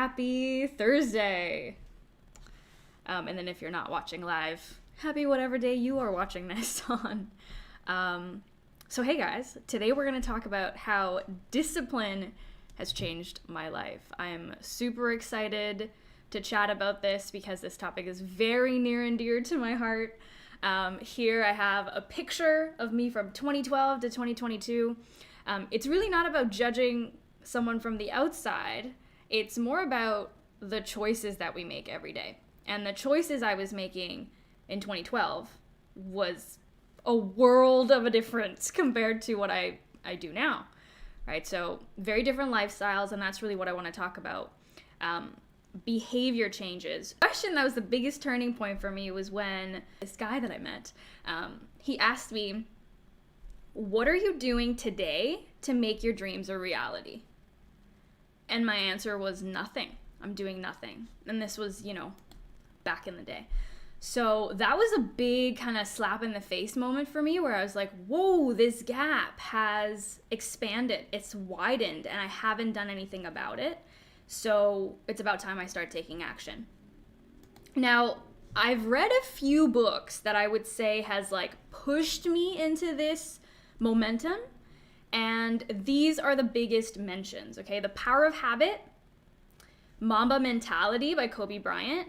Happy Thursday. And then if you're not watching live, happy whatever day you are watching this on. So hey guys, today we're going to talk about how discipline has changed my life. I'm super excited to chat about this because this topic is very near and dear to my heart. Here I have a picture of me from 2012 to 2022. It's really not about judging someone from the outside. It's more about the choices that we make every day. And the choices I was making in 2012 was a world of a difference compared to what I do now, right? So very different lifestyles, and that's really what I want to talk about. Behavior changes. The question that was the biggest turning point for me was when this guy that I met, he asked me, what are you doing today to make your dreams a reality? And my answer was nothing. I'm doing nothing. And this was, back in the day. So that was a big kind of slap in the face moment for me where I was like, whoa, this gap has expanded. It's widened and I haven't done anything about it. So it's about time I start taking action. Now, I've read a few books that I would say has pushed me into this momentum. And these are the biggest mentions, okay? The Power of Habit, Mamba Mentality by Kobe Bryant,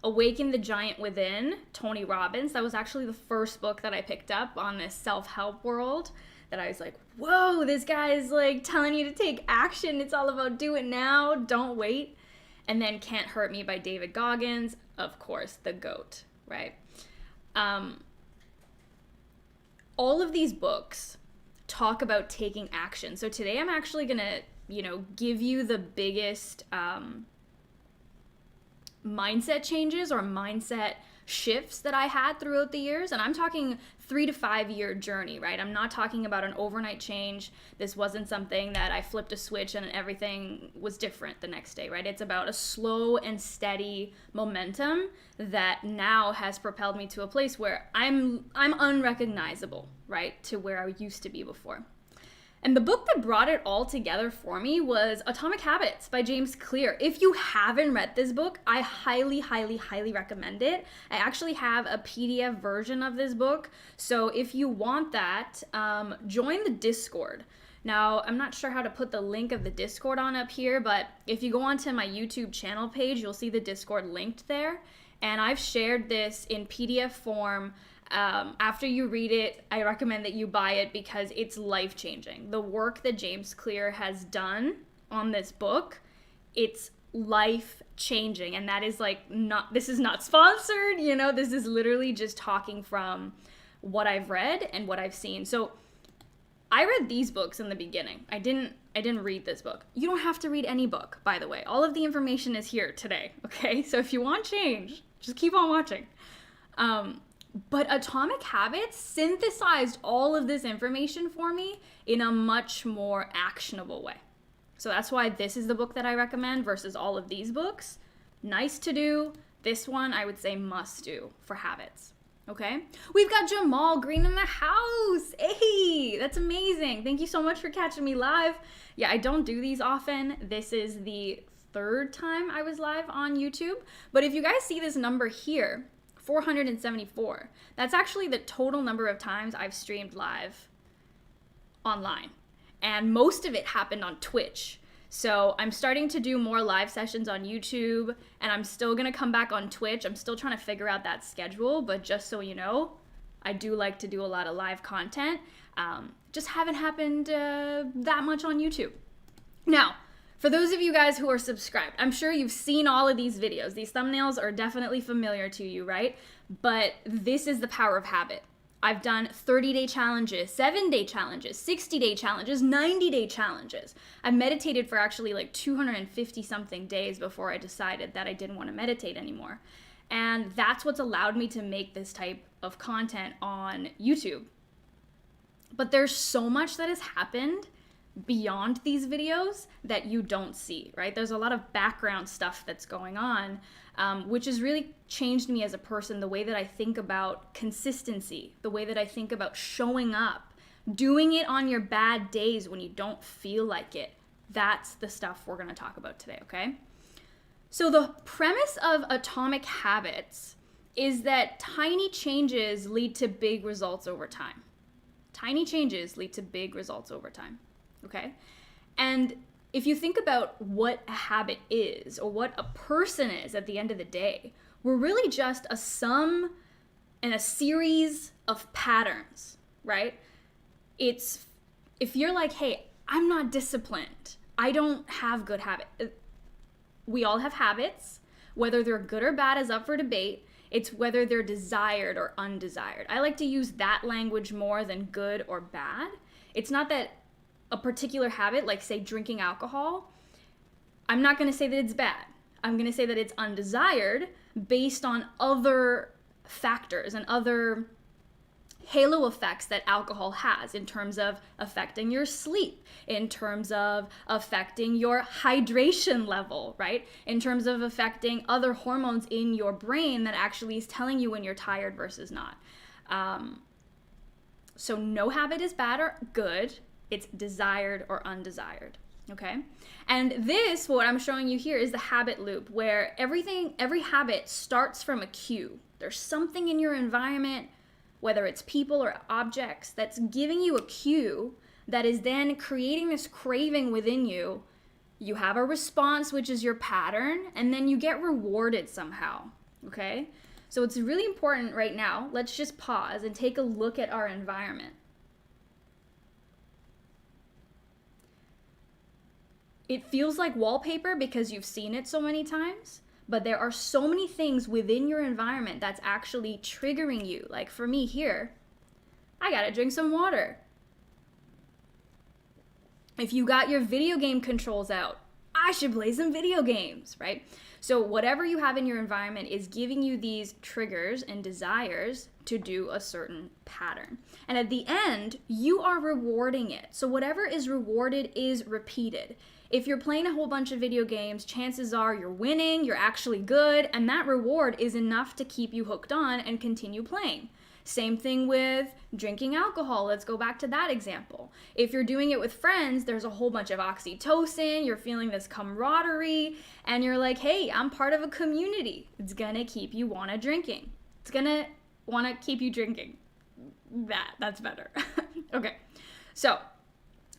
Awaken the Giant Within, Tony Robbins. That was actually the first book that I picked up on this self-help world that I was like, whoa, this guy is telling you to take action. It's all about do it now, don't wait. And then Can't Hurt Me by David Goggins, of course, the GOAT, right? All of these books talk about taking action. So today I'm actually going to, give you the biggest mindset changes or mindset shifts that I had throughout the years. And I'm talking 3 to 5 year journey, right? I'm not talking about an overnight change. This wasn't something that I flipped a switch and everything was different the next day, right? It's about a slow and steady momentum that now has propelled me to a place where I'm unrecognizable, right? To where I used to be before. And the book that brought it all together for me was Atomic Habits by James Clear. If you haven't read this book, I highly, highly, highly recommend it. I actually have a PDF version of this book. So if you want that, join the Discord. Now, I'm not sure how to put the link of the Discord on up here, but if you go onto my YouTube channel page, you'll see the Discord linked there. And I've shared this in PDF form. After you read it, I recommend that you buy it because it's life-changing. The work that James Clear has done on this book, it's life-changing. And that is this is not sponsored, this is literally just talking from what I've read and what I've seen. So I read these books in the beginning. I didn't read this book. You don't have to read any book, by the way. All of the information is here today, okay? So if you want change, just keep on watching. But Atomic Habits synthesized all of this information for me in a much more actionable way. So that's why this is the book that I recommend versus all of these books. Nice to do. This one I would say must do for habits. Okay? We've got Jamal Green in the house. Hey, that's amazing. Thank you so much for catching me live. Yeah, I don't do these often. This is the third time I was live on YouTube. But if you guys see this number here, 474. That's actually the total number of times I've streamed live online. And most of it happened on Twitch. So I'm starting to do more live sessions on YouTube, and I'm still going to come back on Twitch. I'm still trying to figure out that schedule, but just so you know, I do like to do a lot of live content. Just haven't happened that much on YouTube. Now, for those of you guys who are subscribed, I'm sure you've seen all of these videos. These thumbnails are definitely familiar to you, right? But this is the power of habit. I've done 30-day challenges, 7-day challenges, 60-day challenges, 90-day challenges. I meditated for actually 250 something days before I decided that I didn't want to meditate anymore. And that's what's allowed me to make this type of content on YouTube. But there's so much that has happened beyond these videos that you don't see, right? There's a lot of background stuff that's going on, which has really changed me as a person, the way that I think about consistency, the way that I think about showing up, doing it on your bad days when you don't feel like it, That's the stuff we're going to talk about today, okay? So the premise of atomic habits is that tiny changes lead to big results over time. Tiny changes lead to big results over time, okay? And if you think about what a habit is, or what a person is at the end of the day, we're really just a sum and a series of patterns, right? It's, if you're like, hey, I'm not disciplined, I don't have good habits. We all have habits. Whether they're good or bad is up for debate. It's whether they're desired or undesired. I like to use that language more than good or bad. It's not that a particular habit, like say drinking alcohol, I'm not going to say that it's bad. I'm going to say that it's undesired based on other factors and other halo effects that alcohol has in terms of affecting your sleep, in terms of affecting your hydration level, right? In terms of affecting other hormones in your brain that actually is telling you when you're tired versus not. So no habit is bad or good. It's desired or undesired, okay? And this, what I'm showing you here, is the habit loop, where every habit starts from a cue. There's something in your environment, whether it's people or objects, that's giving you a cue that is then creating this craving within you. You have a response, which is your pattern, and then you get rewarded somehow, okay? So it's really important right now. Let's just pause and take a look at our environment. It feels like wallpaper because you've seen it so many times, but there are so many things within your environment that's actually triggering you. Like for me here, I gotta drink some water. If you got your video game controls out, I should play some video games, right? So whatever you have in your environment is giving you these triggers and desires to do a certain pattern. And at the end, you are rewarding it. So whatever is rewarded is repeated. If you're playing a whole bunch of video games, chances are you're winning, you're actually good, and that reward is enough to keep you hooked on and continue playing. Same thing with drinking alcohol. Let's go back to that example. If you're doing it with friends, there's a whole bunch of oxytocin, you're feeling this camaraderie, and you're like, hey, I'm part of a community. It's gonna keep you drinking. It's gonna wanna keep you drinking. That's better. Okay, so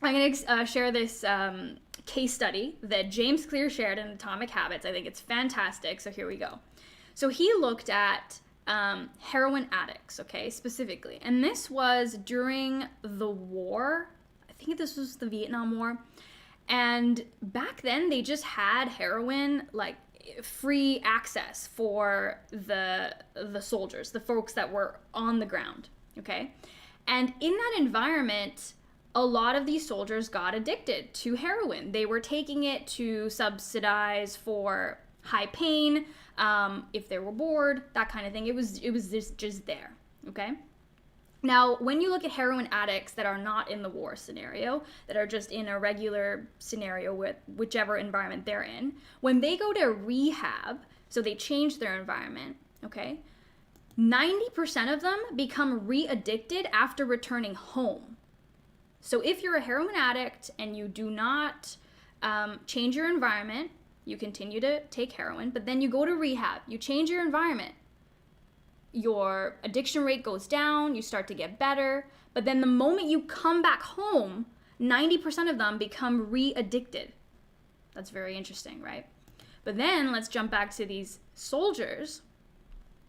I'm gonna share this case study that James Clear shared in Atomic Habits. I think it's fantastic, so here we go. So he looked at heroin addicts, okay, specifically. And this was during the war. I think this was the Vietnam War. And back then, they just had heroin, like, free access for the soldiers, the folks that were on the ground, okay? And in that environment, a lot of these soldiers got addicted to heroin. They were taking it to subsidize for high pain, if they were bored, that kind of thing. It was just there, okay? Now, when you look at heroin addicts that are not in the war scenario, that are just in a regular scenario with whichever environment they're in, when they go to rehab, so they change their environment, okay, 90% of them become re-addicted after returning home. So if you're a heroin addict and you do not change your environment, you continue to take heroin, but then you go to rehab, you change your environment, your addiction rate goes down, you start to get better, but then the moment you come back home, 90% of them become re-addicted. That's very interesting, right? But then let's jump back to these soldiers.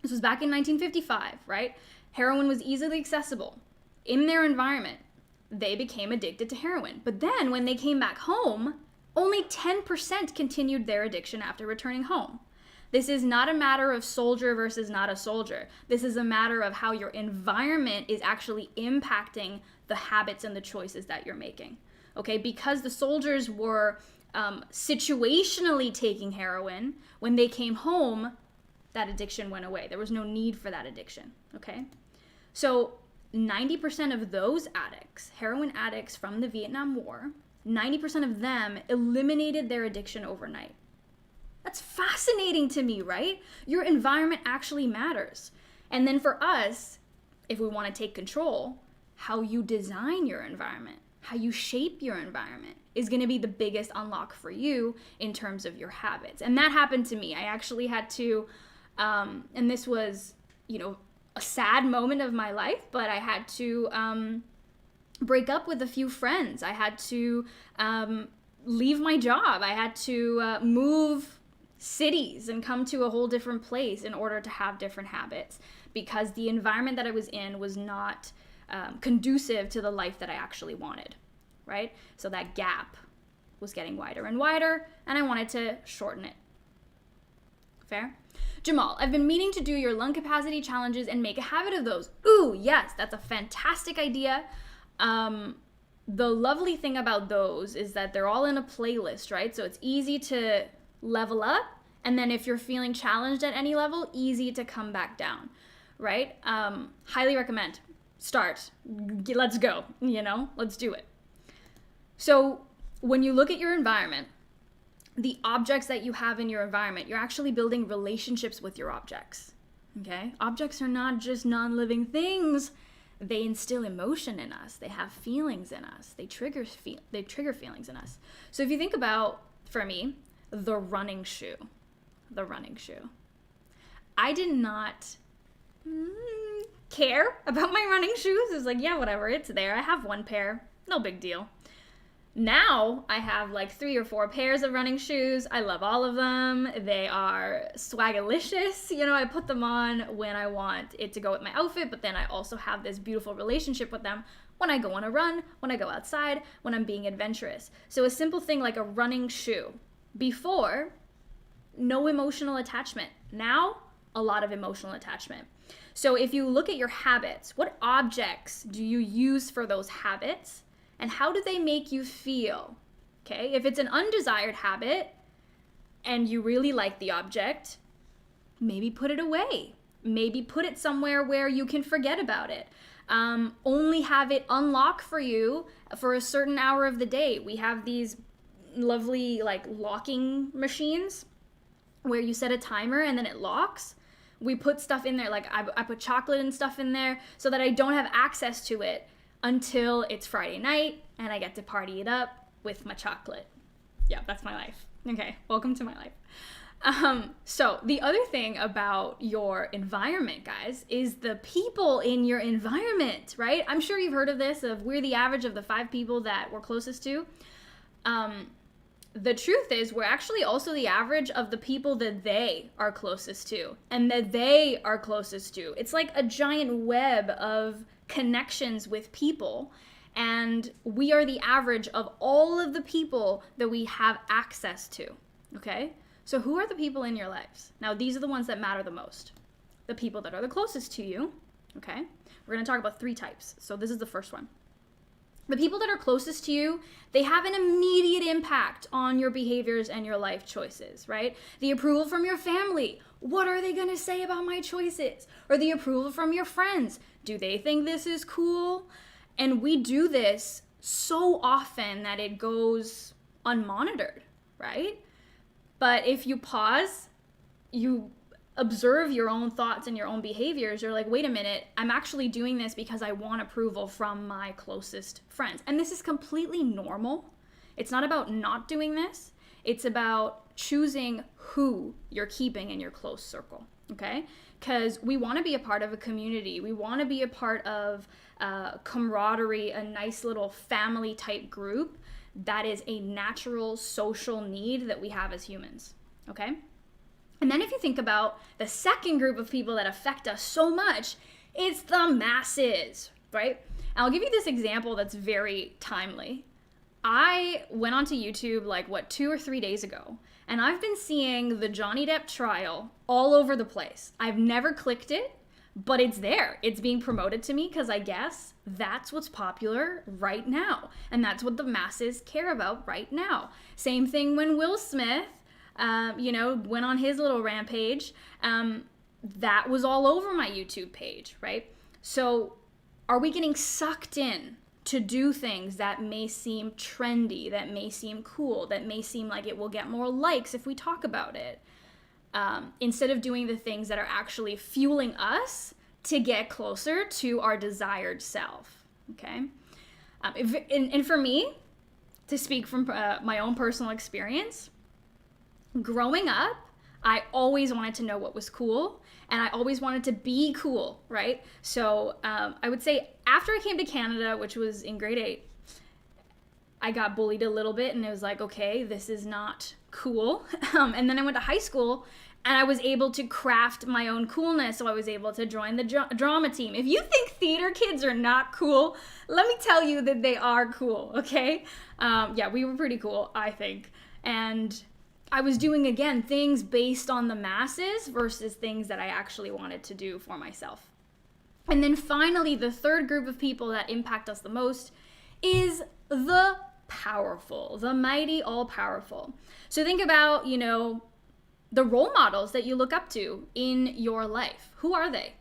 This was back in 1955, right? Heroin was easily accessible in their environment. They became addicted to heroin. But then when they came back home, only 10% continued their addiction after returning home. This is not a matter of soldier versus not a soldier. This is a matter of how your environment is actually impacting the habits and the choices that you're making. Okay, because the soldiers were situationally taking heroin, when they came home, that addiction went away. There was no need for that addiction, okay? So 90% of those addicts, heroin addicts from the Vietnam War, 90% of them eliminated their addiction overnight. That's fascinating to me, right? Your environment actually matters. And then for us, if we want to take control, how you design your environment. how you shape your environment is going to be the biggest unlock for you in terms of your habits. And that happened to me. I actually had to, and this was, a sad moment of my life, but I had to break up with a few friends. I had to leave my job. I had to move cities and come to a whole different place in order to have different habits, because the environment that I was in was not conducive to the life that I actually wanted, right? So that gap was getting wider and wider, and I wanted to shorten it. Fair? Jamal, I've been meaning to do your lung capacity challenges and make a habit of those. Ooh, yes, that's a fantastic idea. The lovely thing about those is that they're all in a playlist, right? So it's easy to level up, and then if you're feeling challenged at any level, easy to come back down, right? Highly recommend. Start. Let's go, let's do it. So when you look at your environment, the objects that you have in your environment, you're actually building relationships with your objects, okay? Objects are not just non-living things. They instill emotion in us. They have feelings in us. They trigger feelings in us. So if you think about, for me, the running shoe. I did not care about my running shoes. It was like, yeah, whatever, it's there. I have one pair. No big deal. Now I have like 3 or 4 pairs of running shoes. I love all of them. They are swagalicious. I put them on when I want it to go with my outfit, but then I also have this beautiful relationship with them when I go on a run, when I go outside, when I'm being adventurous. So a simple thing like a running shoe. Before, no emotional attachment. Now, a lot of emotional attachment. So if you look at your habits, what objects do you use for those habits? And how do they make you feel? Okay, if it's an undesired habit and you really like the object, maybe put it away. Maybe put it somewhere where you can forget about it. Only have it unlock for you for a certain hour of the day. We have these lovely locking machines where you set a timer and then it locks. We put stuff in there, I put chocolate and stuff in there so that I don't have access to it until it's Friday night and I get to party it up with my chocolate. Yeah, that's my life. Okay, welcome to my life. So the other thing about your environment, guys, is the people in your environment, right? I'm sure you've heard of this, of we're the average of the 5 people that we're closest to. The truth is we're actually also the average of the people that they are closest to and that they are closest to. It's like a giant web of connections with people, and we are the average of all of the people that we have access to, okay? So who are the people in your lives? Now, these are the ones that matter the most. The people that are the closest to you, okay? We're going to talk about 3 types. So this is the first one. The people that are closest to you, they have an immediate impact on your behaviors and your life choices, right? The approval from your family. What are they going to say about my choices? Or the approval from your friends. Do they think this is cool? And we do this so often that it goes unmonitored, right? But if you pause, you observe your own thoughts and your own behaviors, you're like, wait a minute, I'm actually doing this because I want approval from my closest friends. And this is completely normal. It's not about not doing this. It's about choosing who you're keeping in your close circle, okay? Because we want to be a part of a community. We want to be a part of camaraderie, a nice little family type group. That is a natural social need that we have as humans, okay? And then if you think about the second group of people that affect us so much, it's the masses, right? And I'll give you this example that's very timely. I went onto YouTube 2 or 3 days ago, and I've been seeing the Johnny Depp trial all over the place. I've never clicked it, but it's there. It's being promoted to me because I guess that's what's popular right now. And that's what the masses care about right now. Same thing when Will Smith, went on his little rampage. That was all over my YouTube page, right? So are we getting sucked in to do things that may seem trendy, that may seem cool, that may seem like it will get more likes if we talk about it, instead of doing the things that are actually fueling us to get closer to our desired self, okay? And for me, to speak from my own personal experience, growing up, I always wanted to know what was cool, and I always wanted to be cool, right? So I would say after I came to Canada, which was in grade 8, I got bullied a little bit, and it was like, okay, this is not cool. And then I went to high school, and I was able to craft my own coolness, so I was able to join the drama team. If you think theater kids are not cool, let me tell you that they are cool, okay? Yeah, we were pretty cool, I think. And I was doing, again, things based on the masses versus things that I actually wanted to do for myself. And then finally, the third group of people that impact us the most is the powerful, the mighty, all-powerful. So think about, the role models that you look up to in your life. Who are they?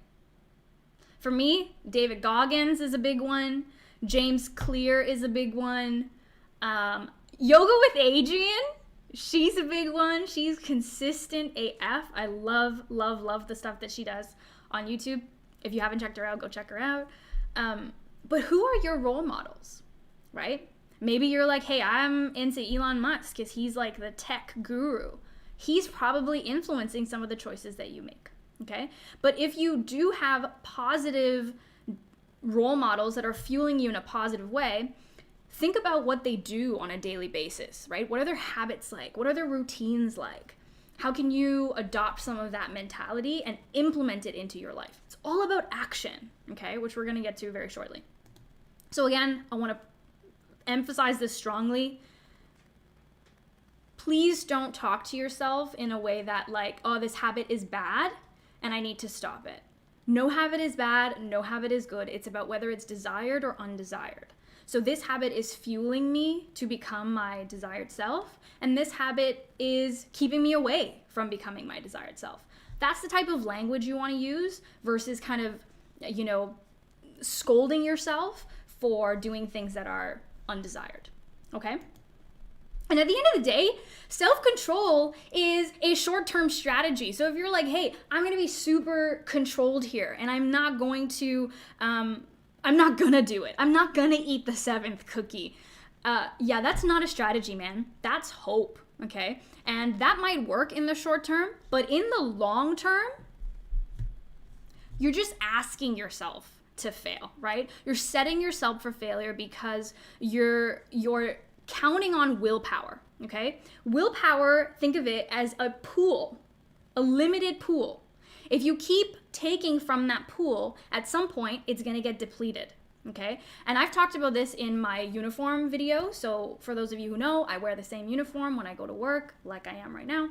For me, David Goggins is a big one. James Clear is a big one. Yoga with Adriene, she's a big one. She's consistent AF. I love, love, love the stuff that she does on YouTube. If you haven't checked her out, go check her out. But who are your role models, right? Maybe you're like, hey, I'm into Elon Musk because he's like the tech guru. He's probably influencing some of the choices that you make, okay? But if you do have positive role models that are fueling you in a positive way, think about what they do on a daily basis, right? What are their habits like? What are their routines like? How can you adopt some of that mentality and implement it into your life? It's all about action, okay? Which we're gonna get to very shortly. So again, I wanna emphasize this strongly. Please don't talk to yourself in a way that like, oh, this habit is bad and I need to stop it. No habit is bad, no habit is good. It's about whether it's desired or undesired. So this habit is fueling me to become my desired self, and this habit is keeping me away from becoming my desired self. That's the type of language you want to use versus kind of, scolding yourself for doing things that are undesired, okay? And at the end of the day, self-control is a short-term strategy. So if you're like, hey, I'm going to be super controlled here and I'm not going to do it. I'm not going to eat the 7th cookie. Yeah, that's not a strategy, man. That's hope, okay? And that might work in the short term, but in the long term, you're just asking yourself to fail, right? You're setting yourself for failure because you're counting on willpower, okay? Willpower, think of it as a pool, a limited pool. If you keep taking from that pool, at some point, it's gonna get depleted, okay? And I've talked about this in my uniform video, so for those of you who know, I wear the same uniform when I go to work, like I am right now.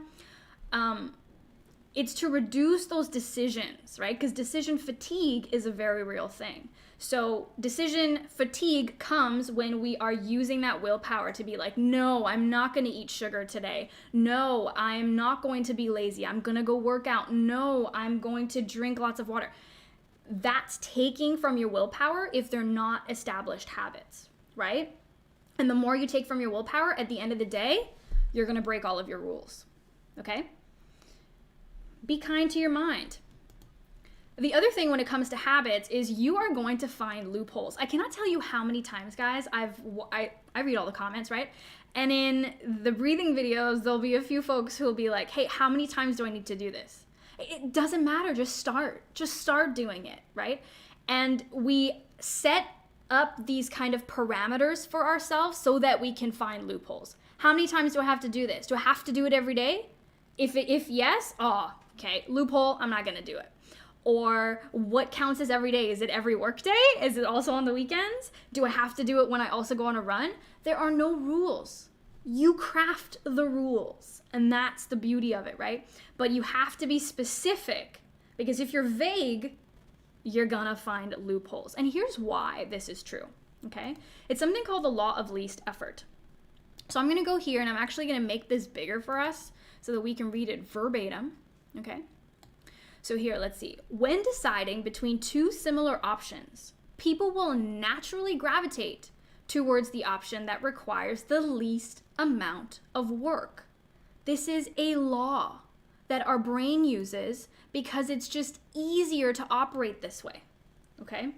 It's to reduce those decisions, right? Because decision fatigue is a very real thing. So decision fatigue comes when we are using that willpower to be like, no, I'm not going to eat sugar today. No, I'm not going to be lazy. I'm going to go work out. No, I'm going to drink lots of water. That's taking from your willpower if they're not established habits, right? And the more you take from your willpower, at the end of the day, you're going to break all of your rules, okay? Be kind to your mind. The other thing when it comes to habits is you are going to find loopholes. I cannot tell you how many times, guys, I read all the comments, right? And in the breathing videos, there'll be a few folks who will be like, hey, how many times do I need to do this? It doesn't matter, just start doing it, right? And we set up these kind of parameters for ourselves so that we can find loopholes. How many times do I have to do this? Do I have to do it every day? If yes, okay, loophole, I'm not gonna do it. Or what counts as every day? Is it every work day? Is it also on the weekends? Do I have to do it when I also go on a run? There are no rules. You craft the rules, and that's the beauty of it, right? But you have to be specific, because if you're vague, you're gonna find loopholes. And here's why this is true, okay? It's something called the law of least effort. So I'm gonna go here, and I'm actually gonna make this bigger for us so that we can read it verbatim, okay? So here, let's see. When deciding between two similar options, people will naturally gravitate towards the option that requires the least amount of work. This is a law that our brain uses because it's just easier to operate this way, okay?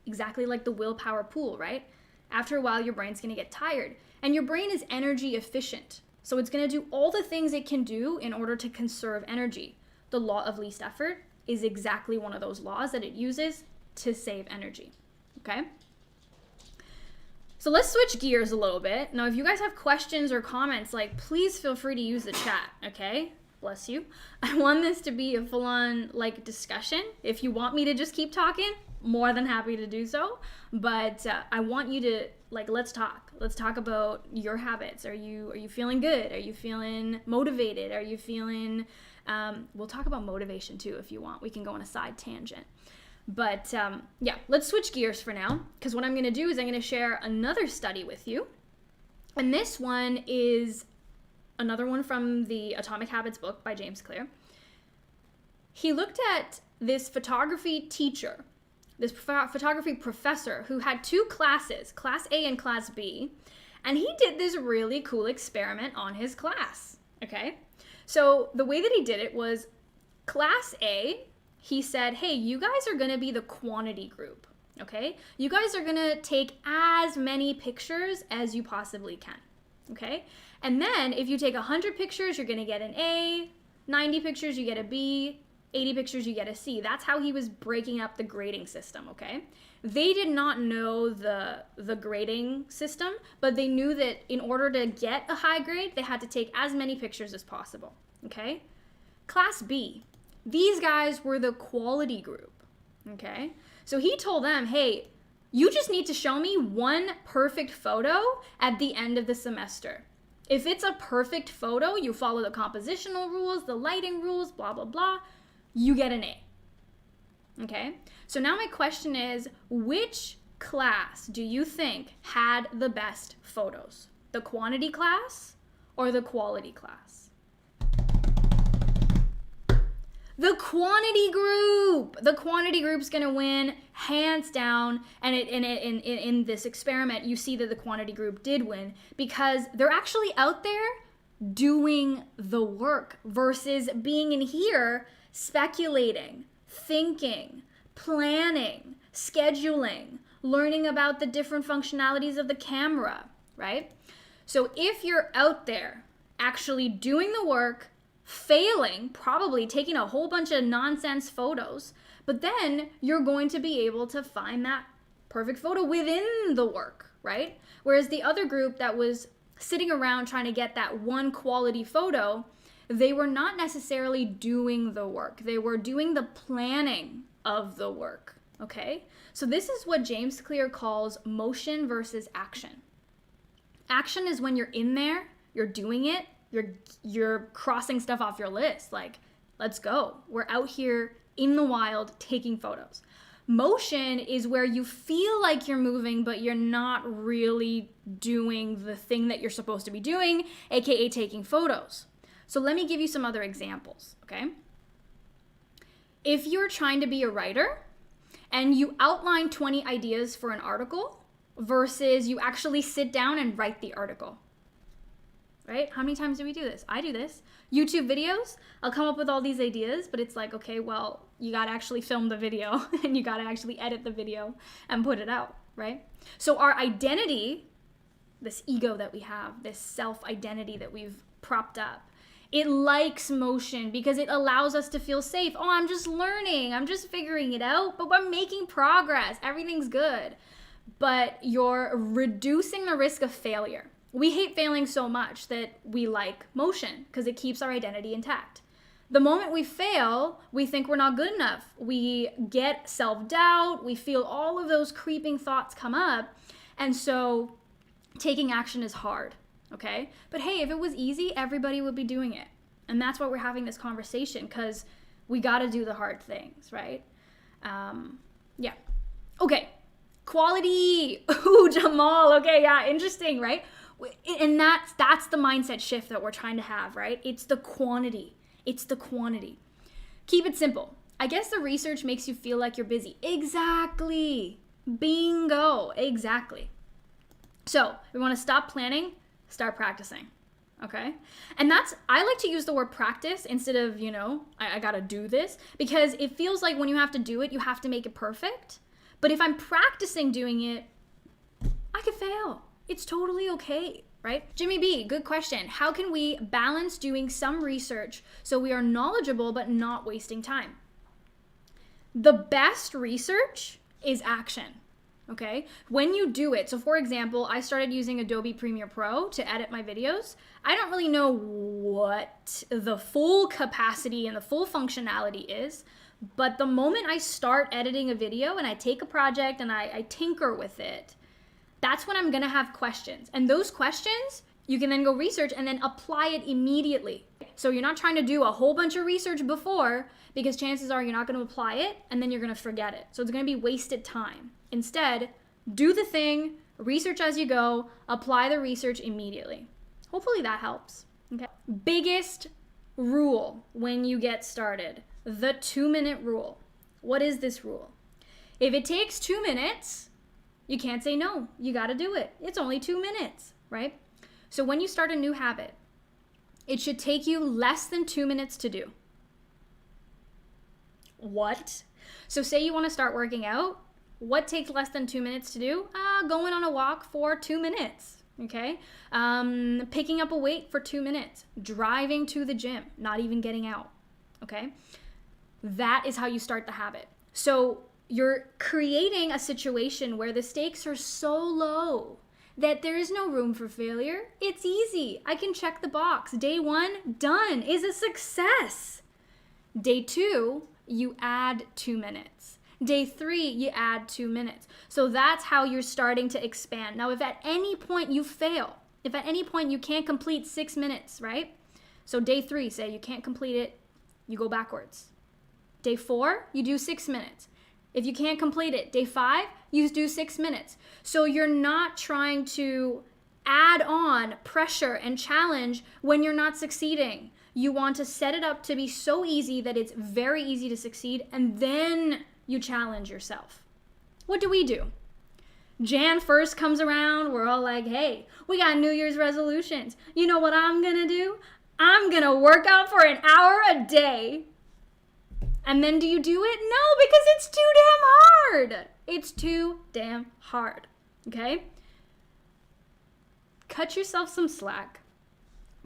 exactly like the willpower pool, right? After a while, your brain's gonna get tired. And your brain is energy efficient. So it's gonna do all the things it can do in order to conserve energy. The law of least effort is exactly one of those laws that it uses to save energy, okay? So let's switch gears a little bit. Now, if you guys have questions or comments, like, please feel free to use the chat, okay? Bless you. I want this to be a full-on, like, discussion. If you want me to just keep talking, more than happy to do so. But I want you to, like, let's talk. Let's talk about your habits. Are you feeling good? Are you feeling motivated? Are you feeling, we'll talk about motivation too if you want. We can go on a side tangent. But yeah, let's switch gears for now, because what I'm going to do is I'm going to share another study with you. And this one is another one from the Atomic Habits book by James Clear. He looked at this photography teacher, this photography professor who had two classes, Class A and Class B, and he did this really cool experiment on his class, okay? So the way that he did it was Class A, he said, hey, you guys are gonna be the quantity group, okay? You guys are gonna take as many pictures as you possibly can, okay? And then if you take 100 pictures, you're gonna get an A, 90 pictures, you get a B, 80 pictures, you get a C. That's how he was breaking up the grading system, okay? They did not know the grading system, but they knew that in order to get a high grade, they had to take as many pictures as possible, okay? Class B, these guys were the quality group, okay? So he told them, hey, you just need to show me one perfect photo at the end of the semester. If it's a perfect photo, you follow the compositional rules, the lighting rules, blah, blah, blah, you get an A, okay? So now my question is, which class do you think had the best photos? The quantity class or the quality class? The quantity group. The quantity group's gonna win hands down. And in this experiment, you see that the quantity group did win because they're actually out there doing the work versus being in here speculating, thinking, planning, scheduling, learning about the different functionalities of the camera, right? So if you're out there actually doing the work, failing, probably taking a whole bunch of nonsense photos, but then you're going to be able to find that perfect photo within the work, right? Whereas the other group that was sitting around trying to get that one quality photo, they were not necessarily doing the work. They were doing the planning of the work, okay? So this is what James Clear calls motion versus action. Action is when you're in there, you're doing it, you're crossing stuff off your list. Like, let's go. We're out here in the wild taking photos. Motion is where you feel like you're moving, but you're not really doing the thing that you're supposed to be doing, aka taking photos. So let me give you some other examples, okay? If you're trying to be a writer and you outline 20 ideas for an article versus you actually sit down and write the article, right? How many times do we do this? I do this. YouTube videos, I'll come up with all these ideas, but it's like, okay, well, you gotta actually film the video and you gotta actually edit the video and put it out, right? So our identity, this ego that we have, this self-identity that we've propped up, it likes motion because it allows us to feel safe. Oh, I'm just learning. I'm just figuring it out, but we're making progress. Everything's good. But you're reducing the risk of failure. We hate failing so much that we like motion because it keeps our identity intact. The moment we fail, we think we're not good enough. We get self-doubt. We feel all of those creeping thoughts come up. And so taking action is hard, okay? But hey, if it was easy, everybody would be doing it. And that's why we're having this conversation, because we got to do the hard things, right? Yeah. Okay. Quality. Ooh, Jamal. Okay, yeah, interesting, right? And that's the mindset shift that we're trying to have, right? It's the quantity. It's the quantity. Keep it simple. I guess the research makes you feel like you're busy. Exactly. Bingo. Exactly. So we want to stop planning, start practicing. Okay? And I like to use the word practice instead of, I got to do this, because it feels like when you have to do it, you have to make it perfect. But if I'm practicing doing it, I could fail. It's totally okay, right? Jimmy B, good question. How can we balance doing some research so we are knowledgeable but not wasting time? The best research is action, okay? When you do it, so for example, I started using Adobe Premiere Pro to edit my videos. I don't really know what the full capacity and the full functionality is, but the moment I start editing a video and I take a project and I tinker with it, that's when I'm gonna have questions. And those questions, you can then go research and then apply it immediately. So you're not trying to do a whole bunch of research before, because chances are you're not gonna apply it and then you're gonna forget it. So it's gonna be wasted time. Instead, do the thing, research as you go, apply the research immediately. Hopefully that helps, okay? Biggest rule when you get started, the 2-minute rule. What is this rule? If it takes 2 minutes, you can't say no. You got to do it. It's only 2 minutes, right? So when you start a new habit, it should take you less than 2 minutes to do. What? So say you want to start working out. What takes less than 2 minutes to do? Going on a walk for 2 minutes, okay? Picking up a weight for 2 minutes. Driving to the gym, not even getting out, okay? That is how you start the habit. So you're creating a situation where the stakes are so low that there is no room for failure. It's easy. I can check the box. Day 1, done, is a success. Day 2, you add 2 minutes. Day 3, you add 2 minutes. So that's how you're starting to expand. Now, if at any point you fail, if at any point you can't complete 6 minutes, right? So day 3, say you can't complete it, you go backwards. Day 4, you do 6 minutes. If you can't complete it, day 5, you do 6 minutes. So you're not trying to add on pressure and challenge when you're not succeeding. You want to set it up to be so easy that it's very easy to succeed, and then you challenge yourself. What do? Jan 1st comes around, we're all like, hey, we got New Year's resolutions. You know what I'm gonna do? I'm gonna work out for an hour a day. And then do you do it? No, because it's too damn hard. It's too damn hard, okay? Cut yourself some slack.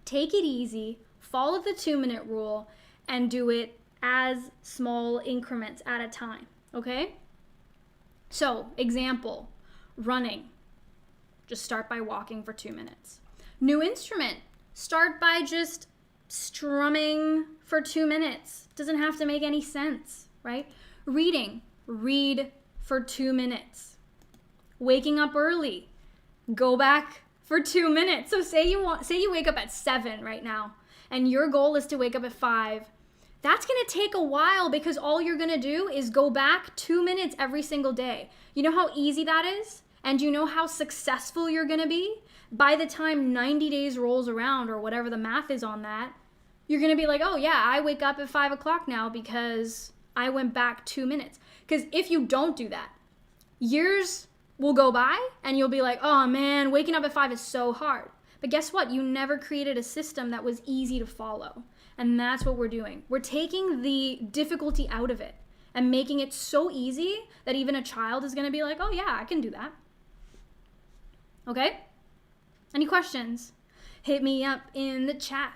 Take it easy. Follow the 2-minute rule and do it as small increments at a time, okay? So, example, running. Just start by walking for 2 minutes. New instrument. Start by just strumming for 2 minutes. Doesn't have to make any sense, right? Reading. Read for 2 minutes. Waking up early. Go back for 2 minutes. So say you wake up at 7 right now, and your goal is to wake up at 5. That's gonna take a while because all you're gonna do is go back 2 minutes every single day. You know how easy that is? And you know how successful you're gonna be? By the time 90 days rolls around, or whatever the math is on that, you're gonna be like, oh yeah, I wake up at 5 o'clock now because I went back 2 minutes. Because if you don't do that, years will go by and you'll be like, oh man, waking up at 5 is so hard. But guess what? You never created a system that was easy to follow. And that's what we're doing. We're taking the difficulty out of it and making it so easy that even a child is gonna be like, oh yeah, I can do that. Okay? Any questions? Hit me up in the chat.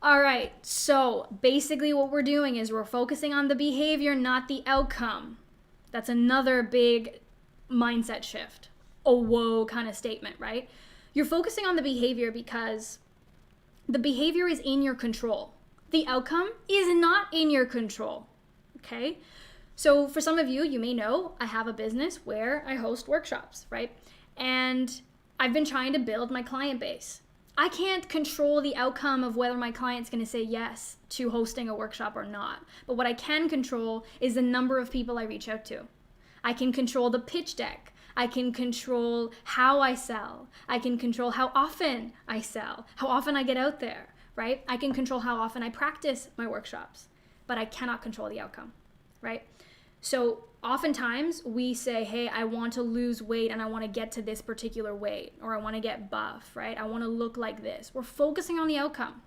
All right, so basically what we're doing is we're focusing on the behavior, not the outcome. That's another big mindset shift. A whoa kind of statement, right? You're focusing on the behavior because the behavior is in your control. The outcome is not in your control, okay? So for some of you, you may know I have a business where I host workshops, right? And I've been trying to build my client base. I can't control the outcome of whether my client's gonna say yes to hosting a workshop or not. But what I can control is the number of people I reach out to. I can control the pitch deck. I can control how I sell. I can control how often I sell, how often I get out there, right? I can control how often I practice my workshops, but I cannot control the outcome, right? So oftentimes we say, hey, I want to lose weight and I want to get to this particular weight, or I want to get buff, right? I want to look like this. We're focusing on the outcome.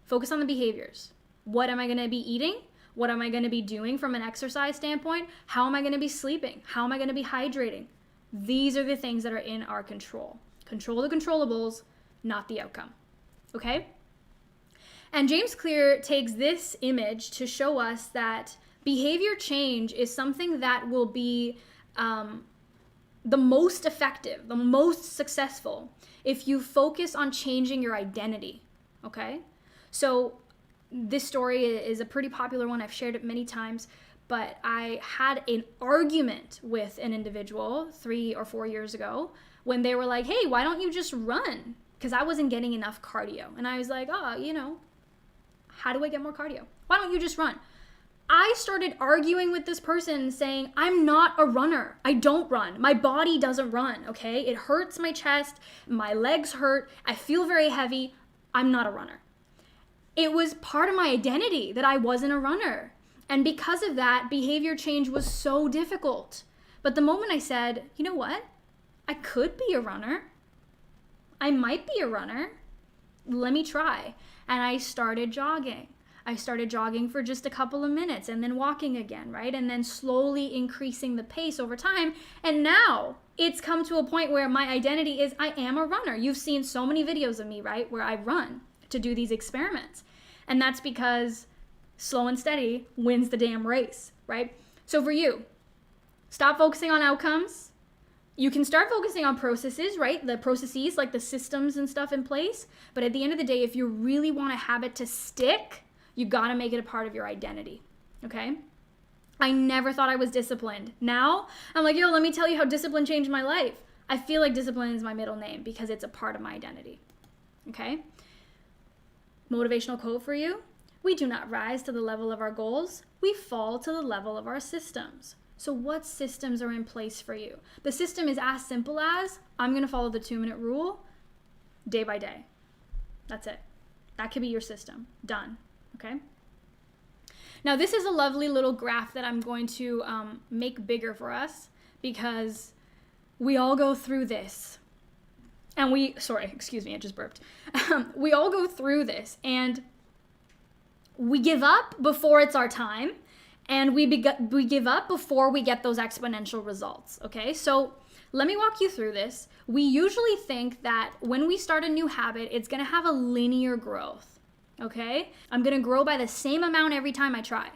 Focus on the behaviors. What am I going to be eating? What am I going to be doing from an exercise standpoint? How am I going to be sleeping? How am I going to be hydrating? These are the things that are in our control. Control the controllables, not the outcome. Okay? And James Clear takes this image to show us that behavior change is something that will be the most effective, the most successful if you focus on changing your identity. Okay? So this story is a pretty popular one. I've shared it many times, but I had an argument with an individual 3 or 4 years ago when they were like, hey, why don't you just run? Because I wasn't getting enough cardio. And I was like, how do I get more cardio? Why don't you just run? I started arguing with this person saying, I'm not a runner. I don't run. My body doesn't run, okay? It hurts my chest. My legs hurt. I feel very heavy. I'm not a runner. It was part of my identity that I wasn't a runner. And because of that, behavior change was so difficult. But the moment I said, you know what? I could be a runner. I might be a runner. Let me try. And I started jogging. I started jogging for just a couple of minutes and then walking again, right? And then slowly increasing the pace over time. And now it's come to a point where my identity is I am a runner. You've seen so many videos of me, right? Where I run to do these experiments. And that's because slow and steady wins the damn race, right? So for you, stop focusing on outcomes. You can start focusing on processes, right? The processes, like the systems and stuff in place. But at the end of the day, if you really want a habit to stick, you gotta make it a part of your identity, okay? I never thought I was disciplined. Now, I'm like, let me tell you how discipline changed my life. I feel like discipline is my middle name because it's a part of my identity, okay? Motivational quote for you. We do not rise to the level of our goals. We fall to the level of our systems. So what systems are in place for you? The system is as simple as, I'm gonna follow the 2-minute rule day by day. That's it. That could be your system. Done. Okay. Now this is a lovely little graph that I'm going to make bigger for us because we all go through this. And I just burped. We all go through this and we give up before it's our time and we give up before we get those exponential results. Okay. So let me walk you through this. We usually think that when we start a new habit, it's going to have a linear growth. Okay? I'm going to grow by the same amount every time I try.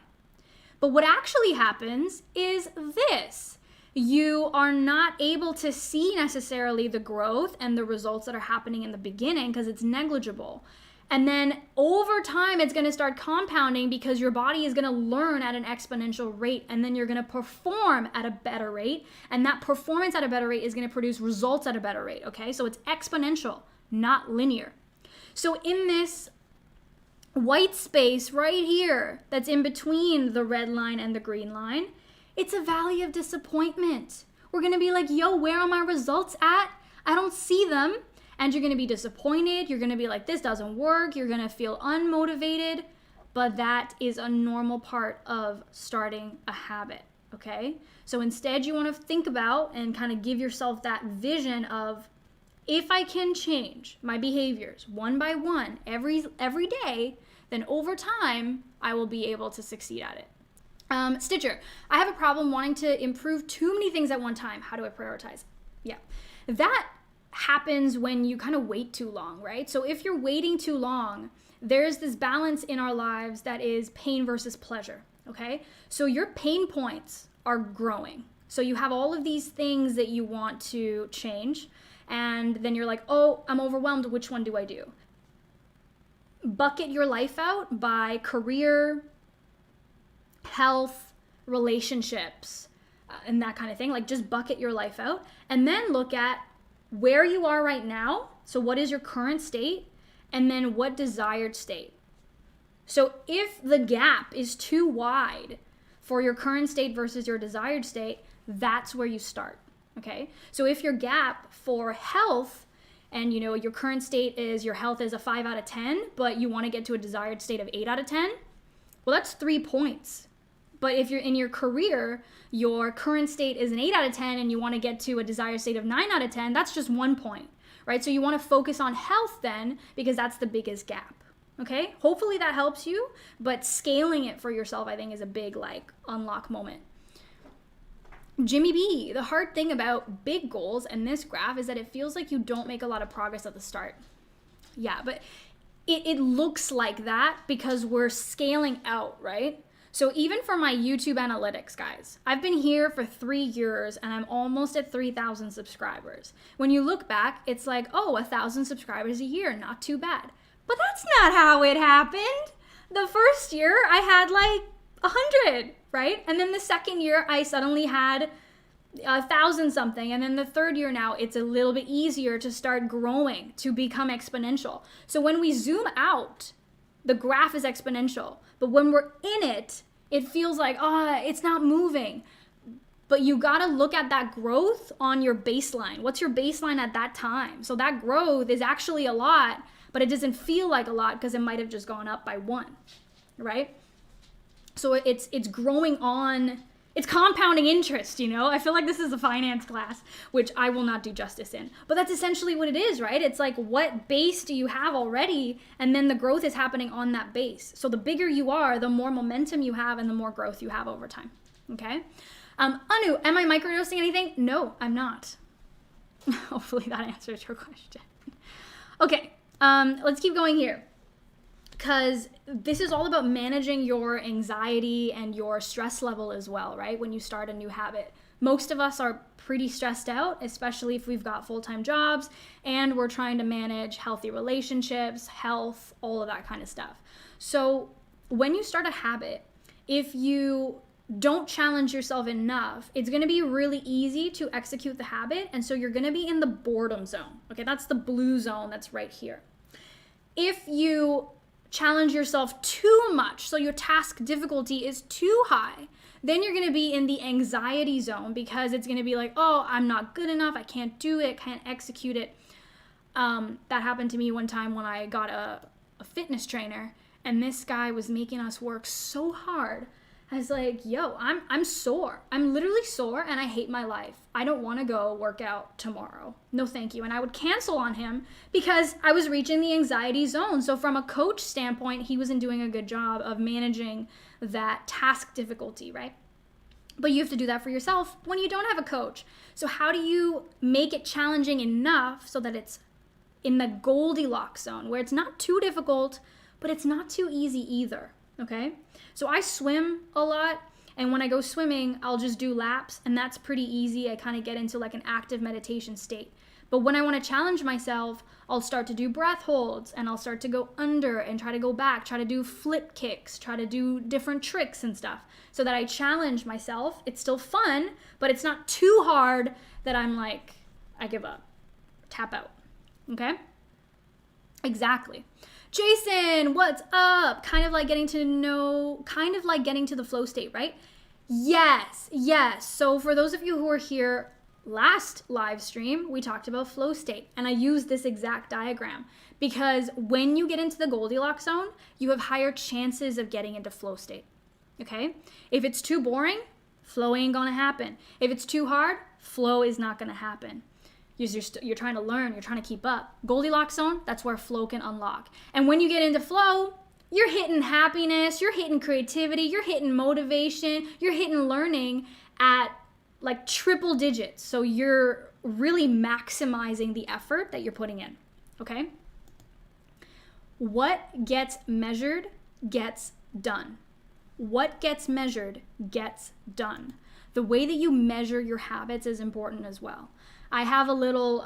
But what actually happens is this. You are not able to see necessarily the growth and the results that are happening in the beginning because it's negligible. And then over time, it's going to start compounding because your body is going to learn at an exponential rate, and then you're going to perform at a better rate. And that performance at a better rate is going to produce results at a better rate. Okay? So it's exponential, not linear. So in this white space right here that's in between the red line and the green line, it's a valley of disappointment. We're going to be like, where are my results at? I don't see them. And you're going to be disappointed. You're going to be like, this doesn't work. You're going to feel unmotivated. But that is a normal part of starting a habit, okay? So instead you want to think about and kind of give yourself that vision of, if I can change my behaviors one by one every day, then over time, I will be able to succeed at it. Stitcher, I have a problem wanting to improve too many things at one time. How do I prioritize? Yeah, that happens when you kind of wait too long, right? So if you're waiting too long, there's this balance in our lives that is pain versus pleasure, okay? So your pain points are growing. So you have all of these things that you want to change, and then you're like, oh, I'm overwhelmed. Which one do I do? Bucket your life out by career, health, relationships, and that kind of thing. Like just bucket your life out and then look at where you are right now. So what is your current state? And then what desired state? So if the gap is too wide for your current state versus your desired state, that's where you start. Okay. So if your gap for health and your current state is your health is a 5 out of 10, but you want to get to a desired state of 8 out of 10, well, that's 3 points. But if you're in your career, your current state is an 8 out of 10 and you want to get to a desired state of 9 out of 10, that's just 1 point, right? So you want to focus on health then because that's the biggest gap, Okay, hopefully that helps you, but scaling it for yourself, I think, is a big unlock moment. Jimmy B, the hard thing about big goals and this graph is that it feels like you don't make a lot of progress at the start. Yeah, but it looks like that because we're scaling out, right? So even for my YouTube analytics, guys, I've been here for 3 years and I'm almost at 3,000 subscribers. When you look back, it's like, oh, 1,000 subscribers a year, not too bad. But that's not how it happened. The first year I had 100, right? And then the second year I suddenly had 1,000 something. And then the third year now it's a little bit easier to start growing, to become exponential. So when we zoom out, the graph is exponential. But when we're in it, it feels like, it's not moving. But you gotta look at that growth on your baseline. What's your baseline at that time? So that growth is actually a lot, but it doesn't feel like a lot because it might have just gone up by 1, right? So it's growing on, it's compounding interest, I feel like this is a finance class, which I will not do justice in. But that's essentially what it is, right? It's like, what base do you have already? And then the growth is happening on that base. So the bigger you are, the more momentum you have and the more growth you have over time, okay? Anu, am I microdosing anything? No, I'm not. Hopefully that answers your question. Okay, let's keep going here. Because this is all about managing your anxiety and your stress level as well, right? When you start a new habit. Most of us are pretty stressed out, especially if we've got full-time jobs and we're trying to manage healthy relationships, health, all of that kind of stuff. So when you start a habit, if you don't challenge yourself enough, it's going to be really easy to execute the habit. And so you're going to be in the boredom zone. Okay, that's the blue zone that's right here. If you challenge yourself too much, so your task difficulty is too high, then you're going to be in the anxiety zone because it's going to be like, oh, I'm not good enough, I can't do it, can't execute it. That happened to me one time when I got a fitness trainer, and this guy was making us work so hard. I was like, yo, I'm sore. I'm literally sore and I hate my life. I don't want to go work out tomorrow. No, thank you. And I would cancel on him because I was reaching the anxiety zone. So from a coach standpoint, he wasn't doing a good job of managing that task difficulty, right? But you have to do that for yourself when you don't have a coach. So how do you make it challenging enough so that it's in the Goldilocks zone where it's not too difficult, but it's not too easy either, okay? So I swim a lot, and when I go swimming, I'll just do laps, and that's pretty easy. I kind of get into an active meditation state. But when I want to challenge myself, I'll start to do breath holds, and I'll start to go under and try to go back, try to do flip kicks, try to do different tricks and stuff so that I challenge myself. It's still fun, but it's not too hard that I'm like, I give up, tap out, okay? Exactly. Jason, what's up? Kind of like getting to the flow state, right? Yes. So for those of you who were here last live stream, we talked about flow state, and I used this exact diagram because when you get into the Goldilocks zone, you have higher chances of getting into flow state, okay? If it's too boring, flow ain't gonna happen. If it's too hard, flow is not gonna happen. You're trying to learn, you're trying to keep up. Goldilocks zone, that's where flow can unlock. And when you get into flow, you're hitting happiness, you're hitting creativity, you're hitting motivation, you're hitting learning at triple digits. So you're really maximizing the effort that you're putting in, okay? What gets measured gets done. What gets measured gets done. The way that you measure your habits is important as well. I have a little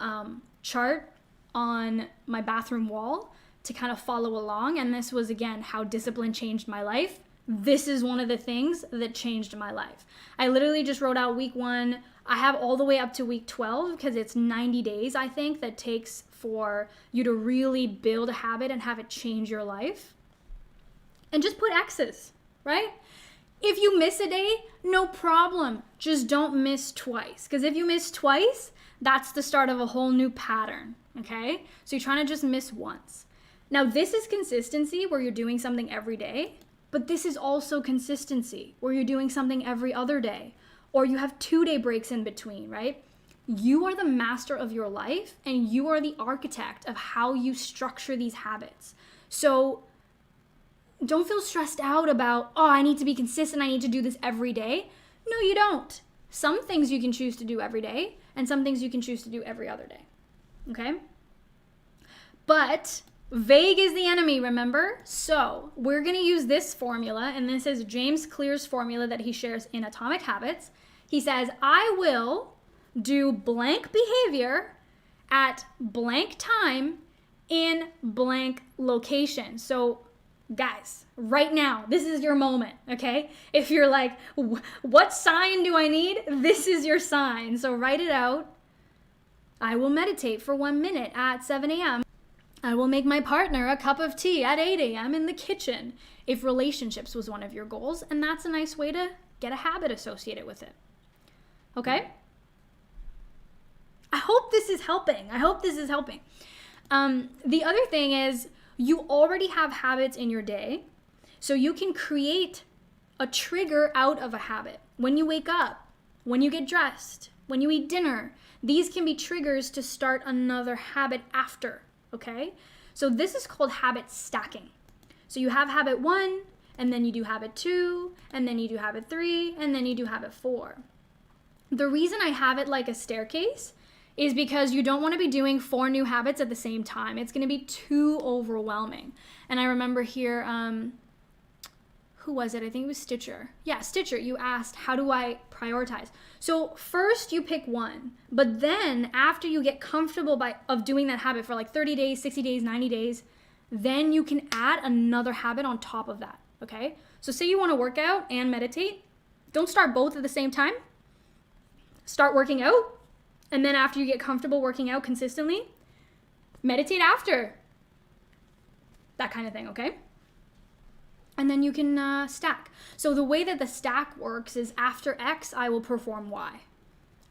chart on my bathroom wall to kind of follow along. And this was, again, how discipline changed my life. This is one of the things that changed my life. I literally just wrote out week 1. I have all the way up to week 12 because it's 90 days, I think, that takes for you to really build a habit and have it change your life. And just put X's, right? If you miss a day, no problem. Just don't miss twice. Because if you miss twice, that's the start of a whole new pattern, okay? So you're trying to just miss once. Now, this is consistency where you're doing something every day, but this is also consistency where you're doing something every other day, or you have 2-day breaks in between, right? You are the master of your life, and you are the architect of how you structure these habits. So Don't feel stressed out about, oh, I need to be consistent. I need to do this every day. No, you don't. Some things you can choose to do every day, and some things you can choose to do every other day. Okay? But vague is the enemy, remember? So we're going to use this formula, and this is James Clear's formula that he shares in Atomic Habits. He says, I will do blank behavior at blank time in blank location. So guys, right now, this is your moment, okay? If you're like, what sign do I need? This is your sign. So write it out. I will meditate for 1 minute at 7 a.m. I will make my partner a cup of tea at 8 a.m. in the kitchen. If relationships was one of your goals, and that's a nice way to get a habit associated with it. Okay? I hope this is helping. The other thing is, you already have habits in your day, so you can create a trigger out of a habit. When you wake up, when you get dressed, when you eat dinner, these can be triggers to start another habit after, okay? So this is called habit stacking. So you have habit 1, and then you do habit 2, and then you do habit 3, and then you do habit 4. The reason I have it like a staircase is because you don't want to be doing 4 new habits at the same time. It's going to be too overwhelming. And I remember here, who was it? I think it was Stitcher. Yeah, Stitcher, you asked, how do I prioritize? So first you pick one, but then after you get comfortable of doing that habit for like 30 days, 60 days, 90 days, then you can add another habit on top of that, okay? So say you want to work out and meditate. Don't start both at the same time. Start working out. And then after you get comfortable working out consistently, meditate after. That kind of thing, okay? And then you can stack. So the way that the stack works is after X, I will perform Y.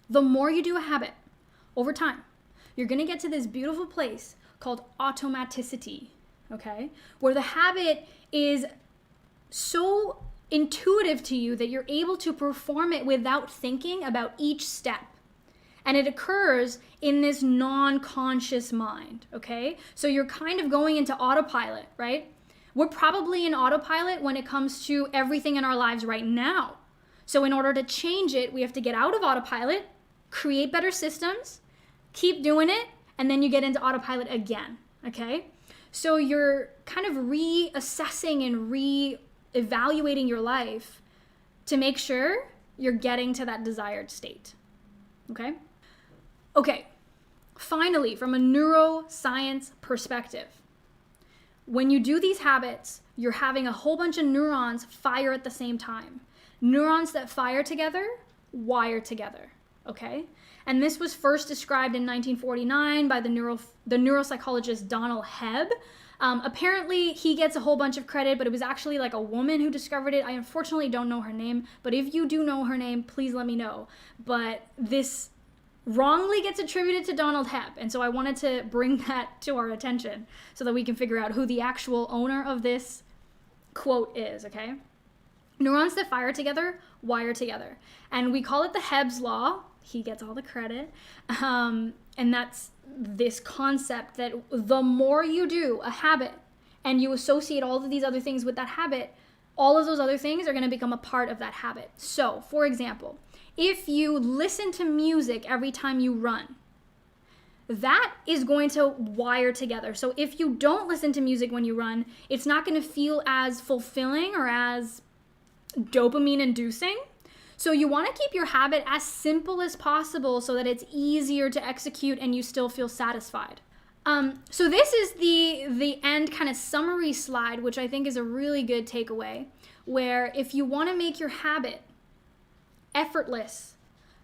The more you do a habit over time, you're going to get to this beautiful place called automaticity, okay? Where the habit is so intuitive to you that you're able to perform it without thinking about each step. And it occurs in this non-conscious mind, okay? So you're kind of going into autopilot, right? We're probably in autopilot when it comes to everything in our lives right now. So in order to change it, we have to get out of autopilot, create better systems, keep doing it, and then you get into autopilot again, okay? So you're kind of reassessing and re-evaluating your life to make sure you're getting to that desired state, okay? Okay, finally, from a neuroscience perspective, when you do these habits, you're having a whole bunch of neurons fire at the same time. Neurons that fire together, wire together, okay? And this was first described in 1949 by the neuropsychologist Donald Hebb. Apparently, he gets a whole bunch of credit, but it was actually like a woman who discovered it. I unfortunately don't know her name, but if you do know her name, please let me know. But this wrongly gets attributed to Donald Hebb, and so I wanted to bring that to our attention so that we can figure out who the actual owner of this quote is, okay? Neurons that fire together, wire together. And we call it the Hebb's Law. He gets all the credit. And that's this concept that the more you do a habit and you associate all of these other things with that habit, all of those other things are going to become a part of that habit. So, for example, if you listen to music every time you run, that is going to wire together. So if you don't listen to music when you run, it's not going to feel as fulfilling or as dopamine inducing. So you want to keep your habit as simple as possible so that it's easier to execute and you still feel satisfied. So this is the end kind of summary slide, which I think is a really good takeaway, where if you want to make your habit effortless,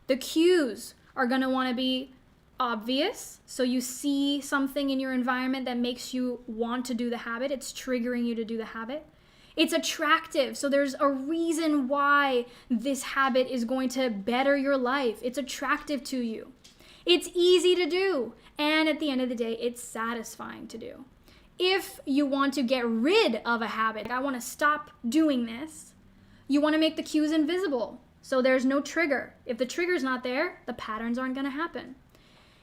the cues are going to want to be obvious. So you see something in your environment that makes you want to do the habit. It's triggering you to do the habit. It's attractive. So there's a reason why this habit is going to better your life. It's attractive to you. It's easy to do. And at the end of the day, it's satisfying to do. If you want to get rid of a habit, I want to stop doing this, you want to make the cues invisible. So there's no trigger. If the trigger's not there, the patterns aren't going to happen.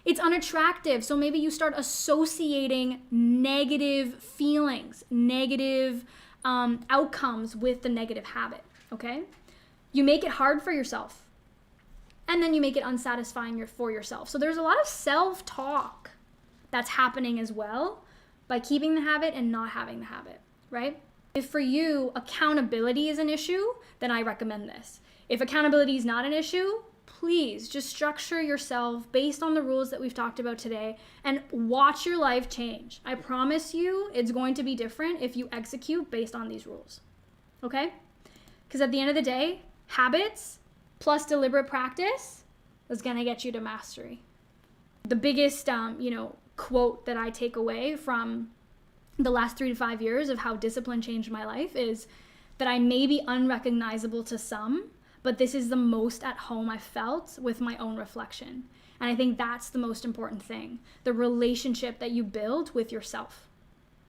It's unattractive. So maybe you start associating negative feelings, negative outcomes with the negative habit, okay? You make it hard for yourself, and then you make it unsatisfying for yourself. So there's a lot of self-talk that's happening as well by keeping the habit and not having the habit, right? If for you accountability is an issue, then I recommend this. If accountability is not an issue, please just structure yourself based on the rules that we've talked about today and watch your life change. I promise you it's going to be different if you execute based on these rules, okay? Because at the end of the day, habits plus deliberate practice is going to get you to mastery. The biggest, quote that I take away from the last 3 to 5 years of how discipline changed my life is that I may be unrecognizable to some, but this is the most at home I felt with my own reflection. And I think that's the most important thing, the relationship that you build with yourself.